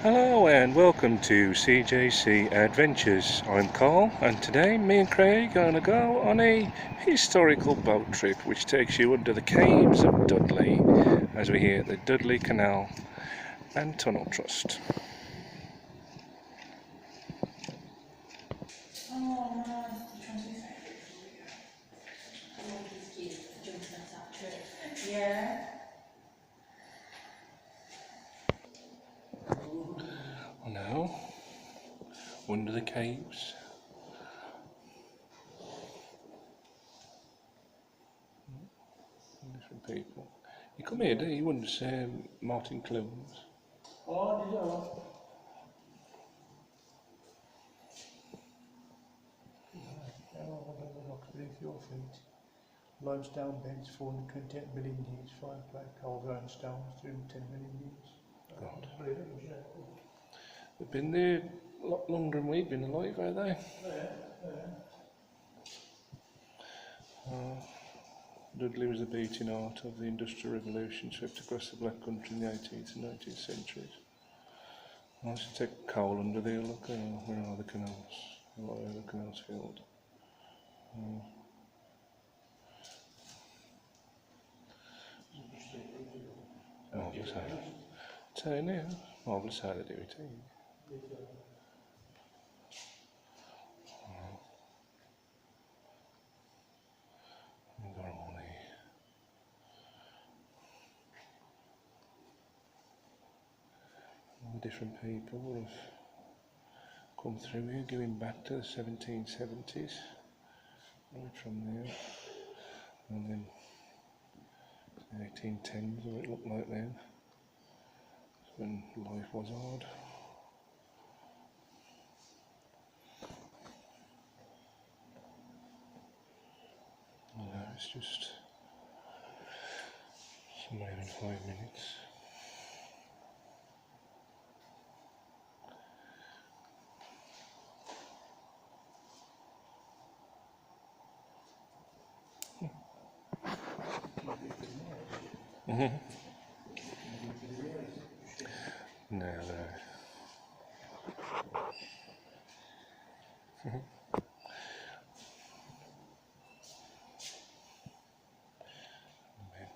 Hello and welcome to CJC Adventures. I'm Carl and today me and Craig are going to go on a historical boat trip which takes you under the caves of Dudley as we hear the Dudley Canal and Tunnel Trust. Now, under the caves. Different people. You come here, do you? You wouldn't say Martin Clunes. Oh, did you? Rocks beneath your feet. Limestone beds, 428 million years. Five-plate Caverns stones, 310 million years. God. Brilliant, yeah. They've been there a lot longer than we've been alive, have they? Dudley was the beating heart of the Industrial Revolution, swept across the Black Country in the 18th and 19th centuries. I should take coal under there, look, where are the canals? Where are the canals filled? Marvellous how marvellous how they do it, eh? We've got all the different people who have come through here, going back to the 1770s, right from there, and then the 1810s, what it looked like then, when life was hard. Now it's just somewhere in 5 minutes. No.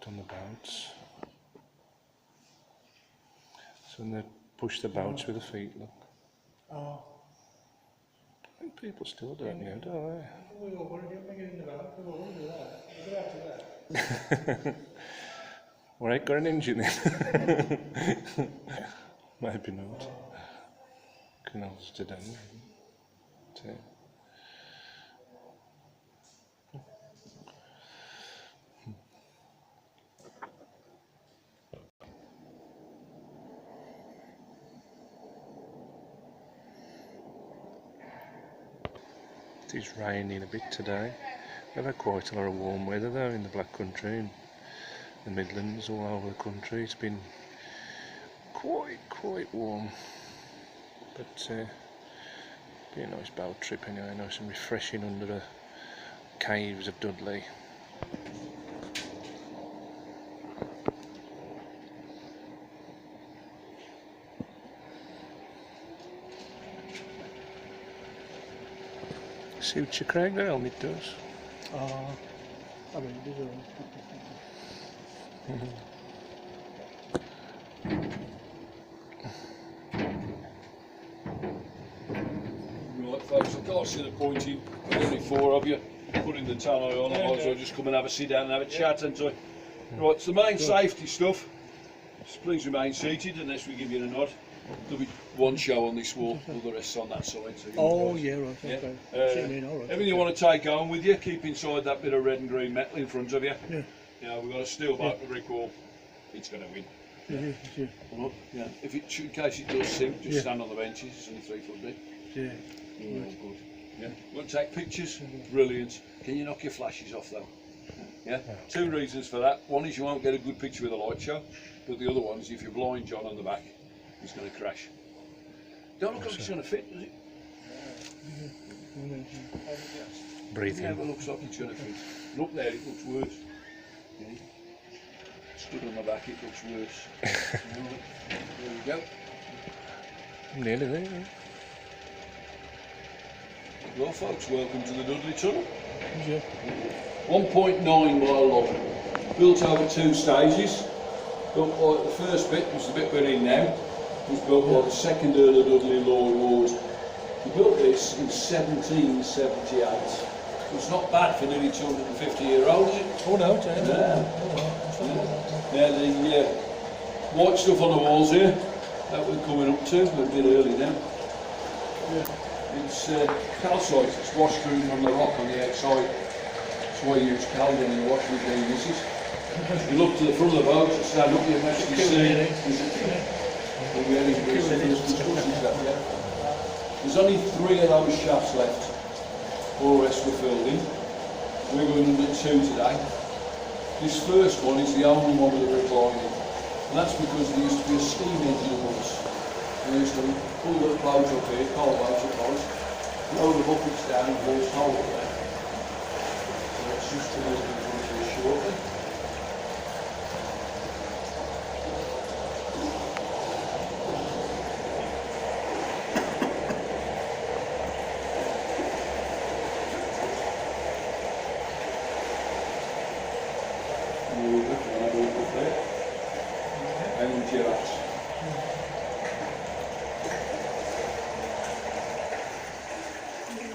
On the boats. So when they push the boats with the feet, look. Oh. I think people still don't know, do they? We all want to get in the boat. We all want to do that. We'll go after that. Well, I got an engine then. Maybe not. Canals today. It is raining a bit today. We've had quite a lot of warm weather though in the Black Country and the Midlands, all over the country. It's been quite warm, but be a nice boat trip anyway, nice and refreshing under the caves of Dudley. Suits you, Craig, the helmet does. I mean, these are Right folks, I can't see the point in, only four of you, putting the tannoy on, I might as well just come and have a sit down and have a chat, and so. Right, it's the main safety stuff. So please remain seated unless we give you a nod. There'll be one show on this wall, all the rest on that side. So yeah, right, okay. Everything you want to take home with you, keep inside that bit of red and green metal in front of you. Yeah. You know, we've got a steel boat with brick wall, it's going to win. Yeah. Right, yeah. If it, in case it does sink, just stand on the benches, it's only 3 foot deep. Yeah. All good. Yeah. Want to take pictures? Brilliant. Can you knock your flashes off though? Yeah. 2 reasons for that. One is you won't get a good picture with a light show, but the other one is if you're blind John on the back, he's going to crash. Don't look like it's going to fit, does it? Breathe It never looks like it's going to fit. Look there, it looks worse. Yeah. Stood on my back, it looks worse. There we go. Nearly there. Well folks, welcome to the Dudley Tunnel. Yeah. 1.9 mile long, built over 2 stages. Built by the first bit, which is the bit we're in now, was built by the second Earl of Dudley, Lord Ward. He built this in 1778. It's not bad for nearly 250-year-old, is it? Oh no, it's Now the white stuff on the walls here, that we're coming up to, we're a bit early now. It's calcite, it's washed through from the rock on the outside. That's why you use cal when you wash with the misses. You look to the front of the boat, you stand up, you can actually see. There's only 3 of those shafts left, all the rest were filled in. We're going under 2 today. This first one is the only one with a reclining, and that's because there used to be a steam engine once. They used to pull the boat up here, coal boat up on, load the buckets down and haul coal up there. So that's just going to be shortly.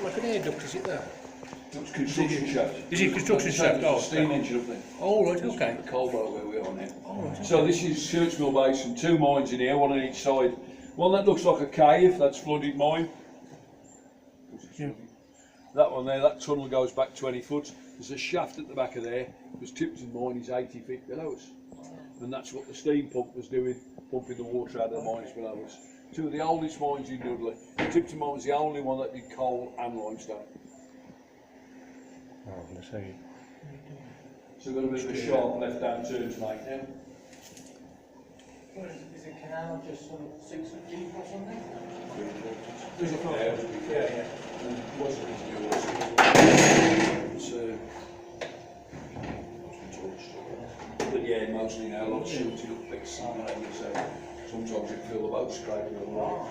Like an air duct, is it there? It's construction shaft. Is it construction shaft? There's a steam engine up there. Oh right, okay. The coal boat where we are now. Oh, right. So this is Churchmill Basin, 2 mines in here, one on each side. One that looks like a cave, that's flooded mine. Yeah. That one there, that tunnel goes back 20 foot. There's a shaft at the back of there, because Tipton mine is 80 feet below us. And that's what the steam pump was doing, pumping the water out of the mines below us. 2 of the oldest mines in Dudley. Tipton mine was the only one that did coal and limestone. Oh, let's see. So we've got a bit of a sharp left-hand turn to make now. Is the canal just sort of 6 foot deep or something? There's a front there, to be fair. Yeah. And it wasn't as new as but yeah, mostly now, a lot of shooting up bits and so sometimes you feel the boat scraping along.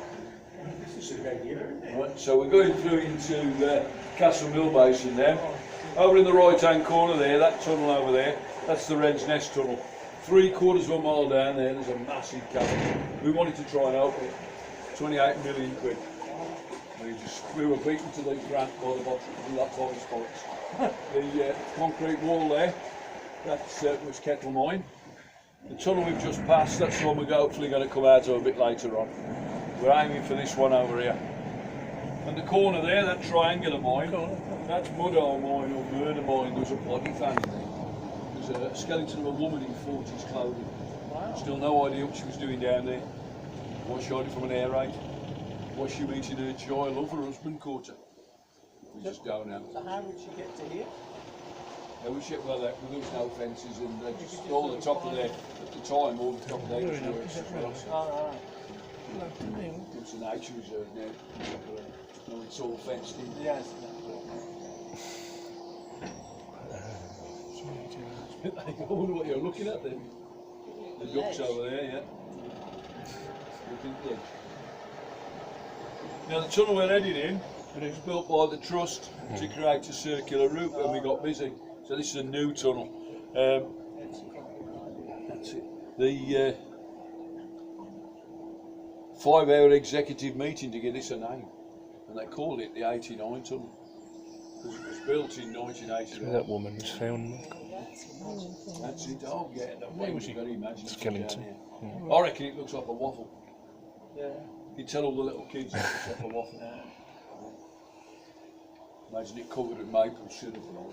This is a great year, isn't it? Right, so we're going through into Castle Mill Basin now. Over in the right hand corner there, that tunnel over there, that's the Wren's Nest tunnel. 3/4 of a mile down there, there's a massive cavern. We wanted to try and open it. 28 million quid. We were beaten to the grant by the bottom spots. The concrete wall there, that's was Kettle Mine. The tunnel we've just passed, that's the one we're hopefully going to come out of a bit later on. We're aiming for this one over here. And the corner there, that triangular mine, that's Mudhole Mine or Murder Mine. There's a body found in there. There's a skeleton of a woman in 40s clothing. Wow. Still no idea what she was doing down there. Was she hiding from an air raid? Was she meeting her joy love her husband caught her? We just don't know. So how would she get to here? Yeah, we shipped well there was no fences and just all the top of there at the time, all the top of there was works as well. So Oh, it's a nature reserve now. No, it's all fenced in. yes. I wonder what you're looking at then. The ducks over there, yeah. Looking good. Now the tunnel we're heading in was built by the Trust to create a circular route when we got busy. So this is a new tunnel. That's it. The 5-hour executive meeting to give this a name, and they called it the 89 tunnel because it was built in 1989. That woman was found. That's it. Oh yeah, that way was very imaginative. Skeleton. I reckon it looks like a waffle. Yeah. You tell all the little kids it looks like a waffle. Imagine it covered in maple syrup and all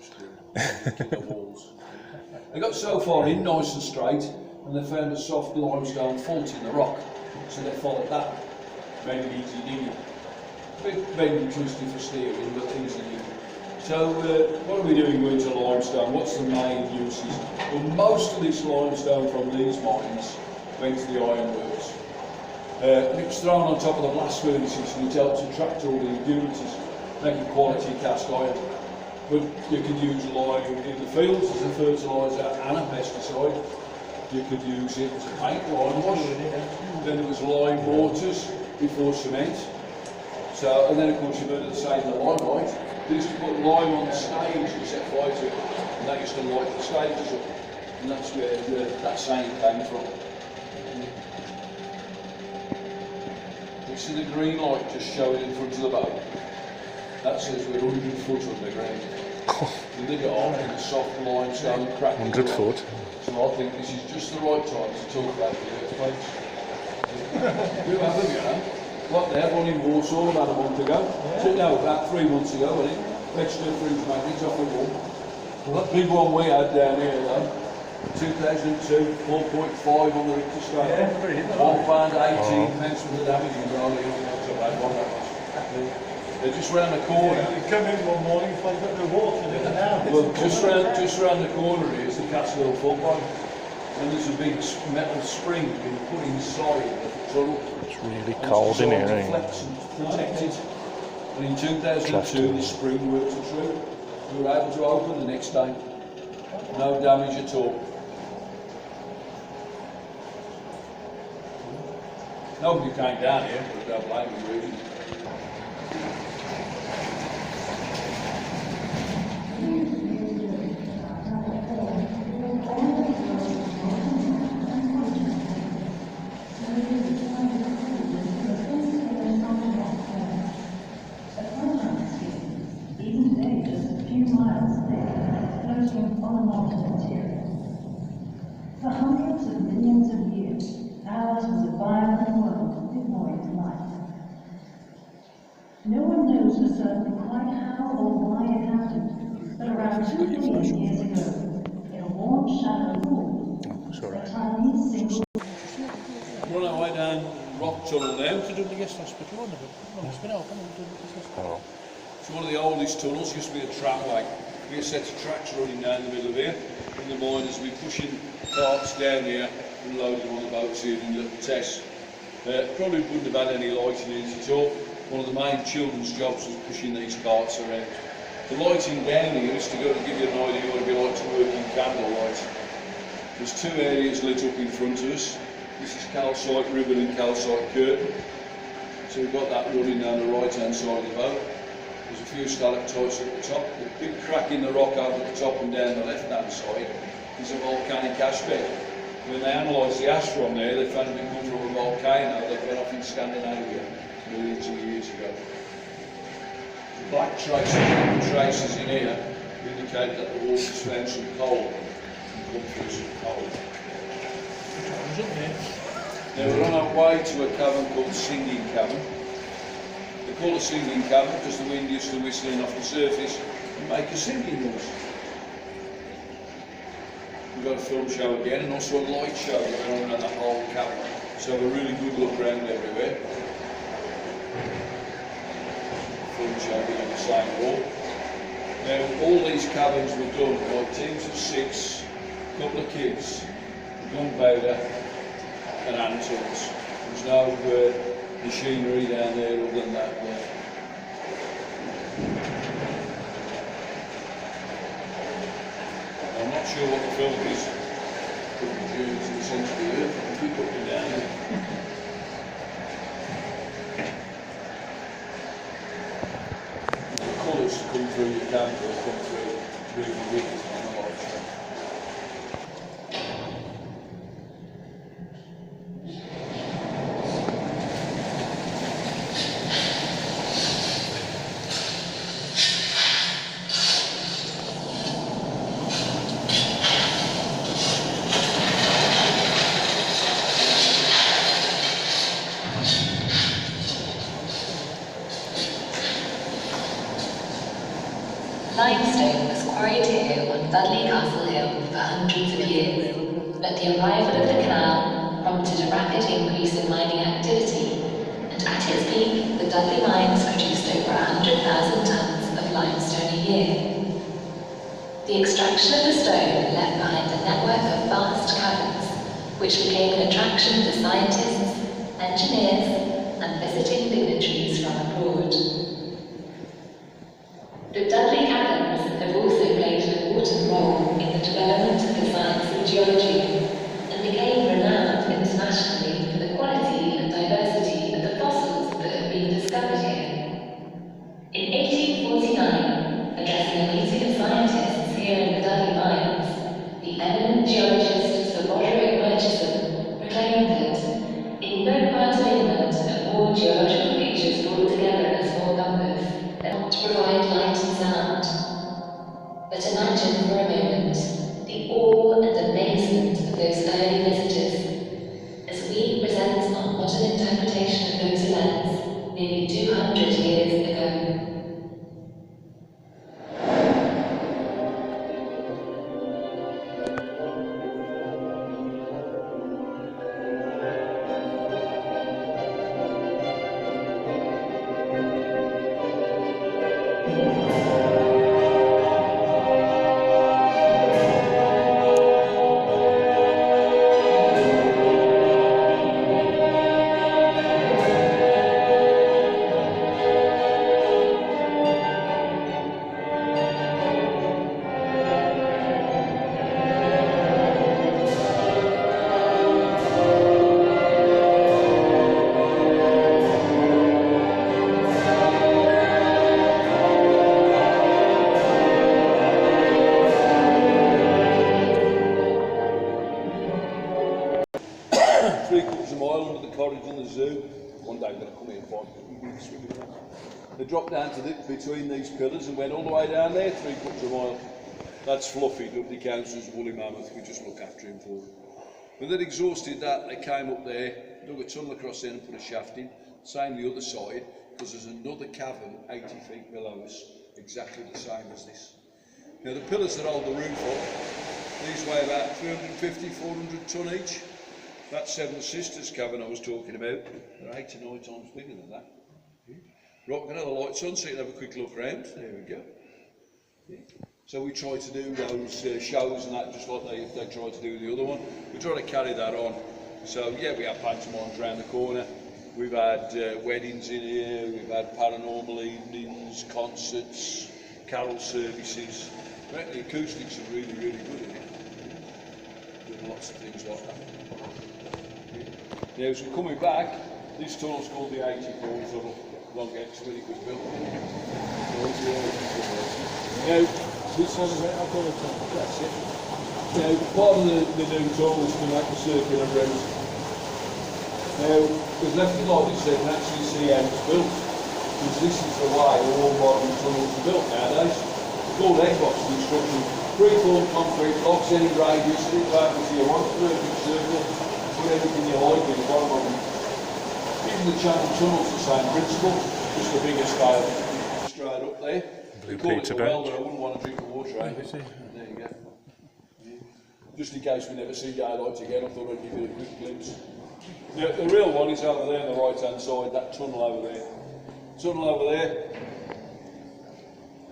the walls. They got so far in nice and straight, and they found a soft limestone fault in the rock. So they followed that. Very easy digging. Bit bendy twisty for steering, but easy digging. So what are we doing going to limestone? What's the main uses? Well, most of this limestone from these mines went to the ironworks. It was thrown on top of the blast furnaces and it helped attract all the impurities, making quality cast iron. But you can use lime in the fields as a fertiliser and a pesticide. you could use it as a paint lime wash. Then it was lime mortars before cement. So, and then of course you burn the same the limelight. They used to put lime on the stage and set fire to it, and that used to light the stages up. And that's where that saying came from. You see the green light just showing in front of the boat? That says we're 100 foot underground. And they got on in the soft limestone crack. 100 foot. So I think this is just the right time to talk about the earthquakes. Who have them, you know? Like they had one in Warsaw about a month ago. So no, about 3 months ago, wasn't it? Fetched their fringe magnets off the wall. Well, that big one we had down here though, 2002, 4.5 on the Richter scale. £1.18 for the damage in Raleigh. That's a bad one, that was. They're just round the corner. You come in one morning, if I've got no water in the house. Well, just round the corner here is the Castle Hill football. And there's a big metal spring being put inside the tunnel. It's really cold in here, ain't it? Protected. And in 2002, the spring worked through. We were able to open the next day. No damage at all. Nobody came down here, but don't blame me really. For hundreds of millions of years, ours was a violent world devoid of life. No one knows for certain quite how or why it happened, but around 2 billion years ago, in a warm, shallow pool, a tiny single... Run our way down rock tunnel now to Dudley Hospital. It's been open. It's one of the oldest tunnels. Used to be a tramway. We had a set of tracks running down the middle of here, and the miners will be pushing carts down here and loading them on the boats here and little tests. Probably wouldn't have had any lighting in it at all. One of the main children's jobs was pushing these carts around. The lighting down here is to go to give you an idea what it'd be like to work in candlelight. There's two areas lit up in front of us. This is calcite ribbon and calcite curtain. So we've got that running down the right hand side of the boat. There's a few stalactites at the top. The big crack in the rock over the top and down the left hand side is a volcanic ash bed. When they analysed the ash from there, they found it come from a volcano that went off in Scandinavia millions of years ago. The black traces in here indicate that the water's found some coal and come through some coal. Now we're on our way to a cavern called Singing Cavern. They call it Singing Cavern because the wind used to whistle in off the surface and make a singing noise. We've got a film show again and also a light show going on around that whole cavern. So have a really good look around everywhere. Film show being on the same wall. Now all these caverns were done by teams of 6, a couple of kids, gunpowder and hand tools. There's no machinery down there other than that. I'm not sure what the film is, could be due to the centre of the earth, it could be up and down here. The colours come through your camera, come through the wind on the light show. Limestone was quarried here on Dudley Castle Hill for hundreds of years, but the arrival of the canal prompted a rapid increase in mining activity, and at its peak, the Dudley mines produced over 100,000 tonnes of limestone a year. The extraction of the stone left behind a network of vast caverns, which became an attraction for scientists, engineers, and visiting dignitaries from abroad. The Dudley Caverns have also played an important role in the development of the science of geology, and the more geological features pulled together in a small compass that help to provide light and sound. But imagine for a moment the awe and amazement of those early visitors as we present our modern interpretation of those events nearly 200 years ago. They dropped down to between these pillars and went all the way down there, 3/4 of a mile. That's Fluffy, Dudley Council's woolly mammoth. We just look after him for them. When they'd exhausted that, they came up there, dug a tunnel across there and put a shaft in. Same the other side, because there's another cavern 80 feet below us, exactly the same as this. Now the pillars that hold the roof up, these weigh about 350, 400 tonne each. That Seven Sisters cavern I was talking about, they're 8 to 9 times bigger than that. Right, we're going to have the lights on so you can have a quick look around. There we go. So we try to do those shows and that just like they try to do the other one. We try to carry that on. So yeah, we have pantomimes around the corner. We've had weddings in here, we've had paranormal evenings, concerts, carol services. I reckon the acoustics are really, really good in it. Doing lots of things like that. Now as we're coming back, this tunnel's called the 84 tunnel. Long X when it was built. Now, this one is I've got a tunnel, that's it. Now, part of the new tunnel is to make the circular route. Now, we've left it like this so you can actually see how it's built. Because this is the way all modern tunnels are built nowadays. It's called egg-box construction. Free-form concrete blocks, any radius, any diameter you want, perfect circle, put everything you like in the bottom of them. Even the channel tunnel's the same principle, just a bigger scale. Straight up there. Blue Call it Peter the well, bench. but I wouldn't want to drink the water out of it. There you go. Yeah. Just in case we never see daylight again, I thought I'd give you a quick glimpse. The real one is over there on the right hand side, that tunnel over there. Tunnel over there.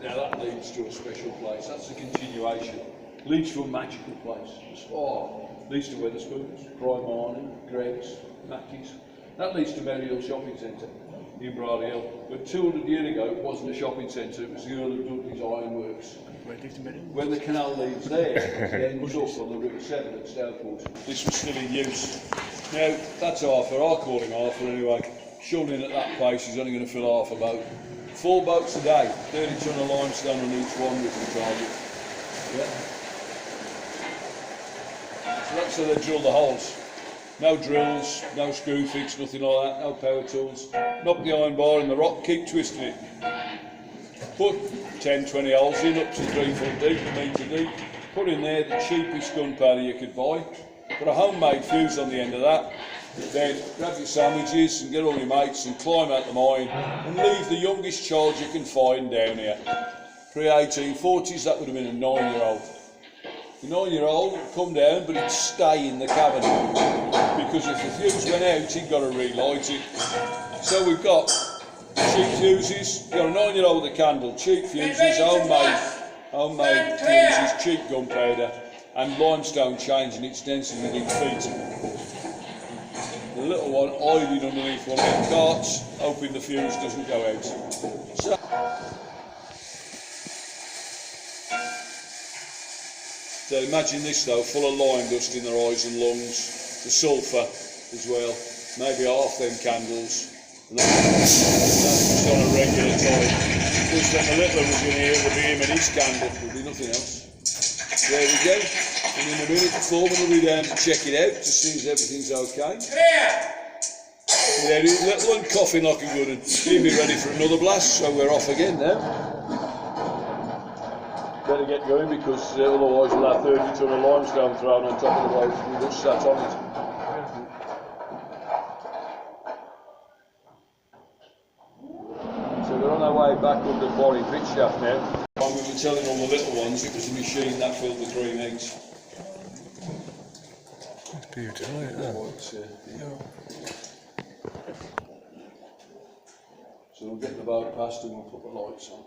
Now that leads to a special place. That's a continuation. Leads to a magical place. Leads to Wetherspoons, Prime Marnie, Greg's, Mackey's. That leads to Merry Hill Shopping Centre in Brady Hill. But 200 years ago, it wasn't a shopping centre, it was the Earl of Dudley's Ironworks. When the canal leaves there, it ends up on the River Severn at Stourport. This was still in use. Now, that's Arthur, I call him Arthur anyway. Shoveling at that place, he's only going to fill half a boat. 4 boats a day, 30 tonne of limestone on each one with the target. Yeah. So that's how they drill the holes. No drills, no screw fix, nothing like that, no power tools. Knock the iron bar in the rock, keep twisting it. Put 10, 20 holes in, up to 3 foot deep, a metre deep. Put in there the cheapest gunpowder you could buy. Put a homemade fuse on the end of that. Then grab your sandwiches and get all your mates and climb out the mine and leave the youngest child you can find down here. Pre-1840s, that would have been a 9-year-old. The 9-year-old would come down, but he'd stay in the cavern because if the fuse went out, he'd got to relight it. So we've got cheap fuses, you've got a 9-year-old with a candle, cheap fuses, homemade fuses, cheap gunpowder, and limestone changing its density in feet. The little one hiding underneath one of the carts, hoping the fuse doesn't go out. So imagine this though, full of lime dust in their eyes and lungs, the sulphur as well, maybe half them candles. And that's just on a regular time. Just when the little was in here, there'd be him and his candle, there'd be nothing else. There we go. And in a minute the foreman will be down to check it out to see if everything's okay. Yeah, he's little and coughing like a good one. He'll be ready for another blast, so we're off again now. Better get going because otherwise we'll have 30 ton of limestone thrown on top of the boat and we'll just sat on it. So we're on our way back up the quarry pit shaft now. When we were telling all the little ones, it was the machine that filled the green eggs. It's beautiful, isn't it? So we'll get the boat past and we'll put the lights on.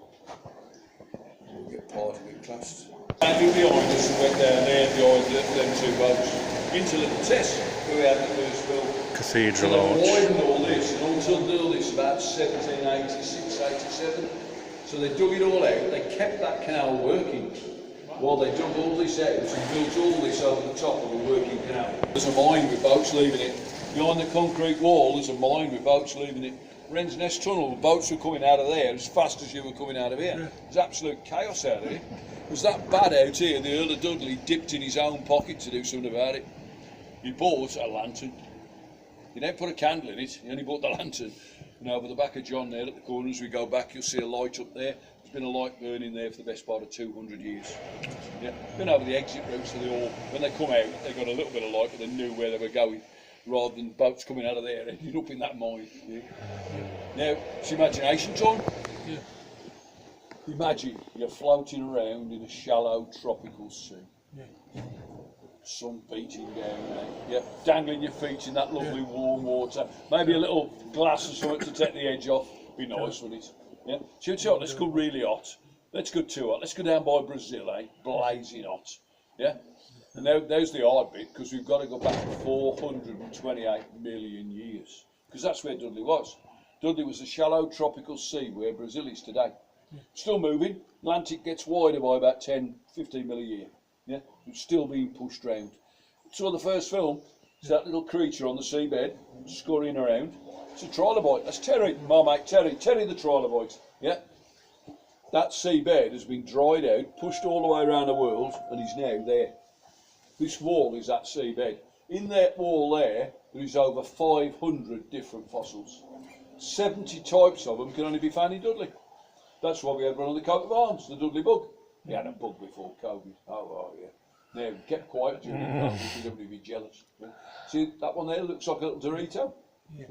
We'll get part of it classed. Standing behind us and went down there behind them two boats into Little Tess, where we had the first film. Cathedral So Arch. they widened all this and undid all this about 1786, 87. So they dug it all out, they kept that canal working while they dug all this out and built all this over the top of a working canal. There's a mine with boats leaving it. Behind the concrete wall there's a mine with boats leaving it. Wren's Nest Tunnel, boats were coming out of there as fast as you were coming out of here. There's absolute chaos out of here. It was that bad out here, the Earl of Dudley dipped in his own pocket to do something about it. He bought a lantern. He didn't put a candle in it, he only bought the lantern. And over the back of John there at the corner, as we go back, you'll see a light up there. There's been a light burning there for the best part of 200 years. Yeah, been over the exit route, so they all, when they come out, they got a little bit of light, but they knew where they were going, rather than boats coming out of there ending up in that mine. Yeah. Now, it's imagination time. Yeah. Imagine you're floating around in a shallow tropical sea. Yeah. Sun beating down there, yeah, dangling your feet in that lovely warm water. Maybe a little glass or something to take the edge off. Be nice, wouldn't it? Yeah. So it's hot. Let's go really hot. Let's go too hot. Let's go down by Brazil, eh? Blazing hot. Yeah. And now there's the hard bit because we've got to go back 428 million years because that's where Dudley was. Dudley was a shallow tropical sea where Brazil is today. Still moving. Atlantic gets wider by about 10, 15 mil a year. Yeah, it's still being pushed round. So the first film is that little creature on the seabed scurrying around. It's a trilobite. That's Terry, my mate Terry the trilobite. Yeah, that seabed has been dried out, pushed all the way around the world, and is now there. This wall is that seabed. In that wall there is over 500 different fossils. 70 types of them can only be found in Dudley. That's why we had one on the coat of arms, the Dudley bug. We had a bug before COVID. Oh yeah. Now, kept quiet during COVID because everybody would be jealous. Yeah. See, that one there looks like a little Dorito. Yeah.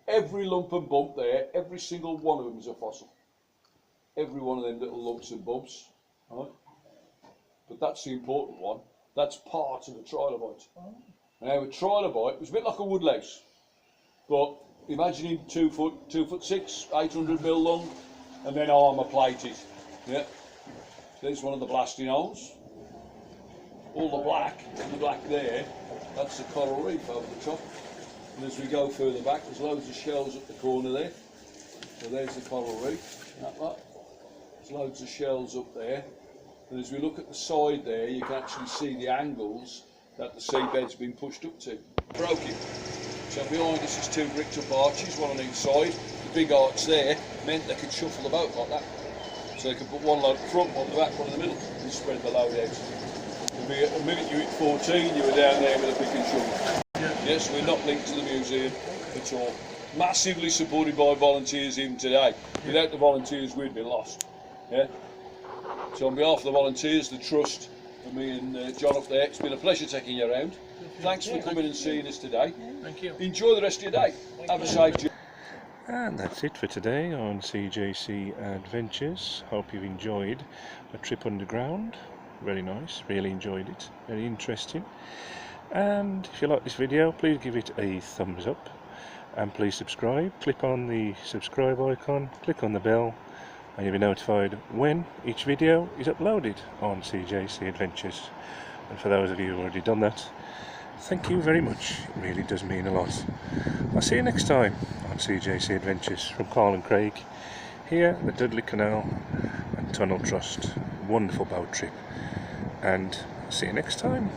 Every lump and bump there, every single one of them is a fossil. Every one of them little lumps and bumps. Right? But that's the important one. That's part of a trilobite. Now, a trilobite was a bit like a woodlouse. But imagine him 2 foot 6, 800 mil long, and then armour plated. Yeah. There's one of the blasting holes. All the black there, that's the coral reef over the top. And as we go further back, there's loads of shells at the corner there. So there's the coral reef, that lot. There's loads of shells up there. And as we look at the side there, you can actually see the angles that the seabed's been pushed up to. Broke it. So behind us is 2 bricked up arches, one on each side. The big arch there meant they could shuffle the boat like that. So they could put one load front, one the back, one in the middle, and spread the load out. The minute you hit 14, you were down there with a pick and shovel. Yes, we're not linked to the museum at all. Massively supported by volunteers even today. Without the volunteers, we'd be lost. Yeah. So on behalf of the volunteers, the trust, and me and John up there, it's been a pleasure taking you around. Thanks for coming and seeing us today. Thank you. Enjoy the rest of your day. Have a safe journey. And that's it for today on CJC Adventures. Hope you've enjoyed a trip underground. Very nice, really enjoyed it, very interesting. And if you like this video, please give it a thumbs up and please subscribe. Click on the subscribe icon, click on the bell, and you'll be notified when each video is uploaded on CJC Adventures. And for those of you who have already done that, thank you very much, it really does mean a lot. I'll see you next time on CJC Adventures from Carl and Craig, here at the Dudley Canal and Tunnel Trust. Wonderful boat trip, and see you next time.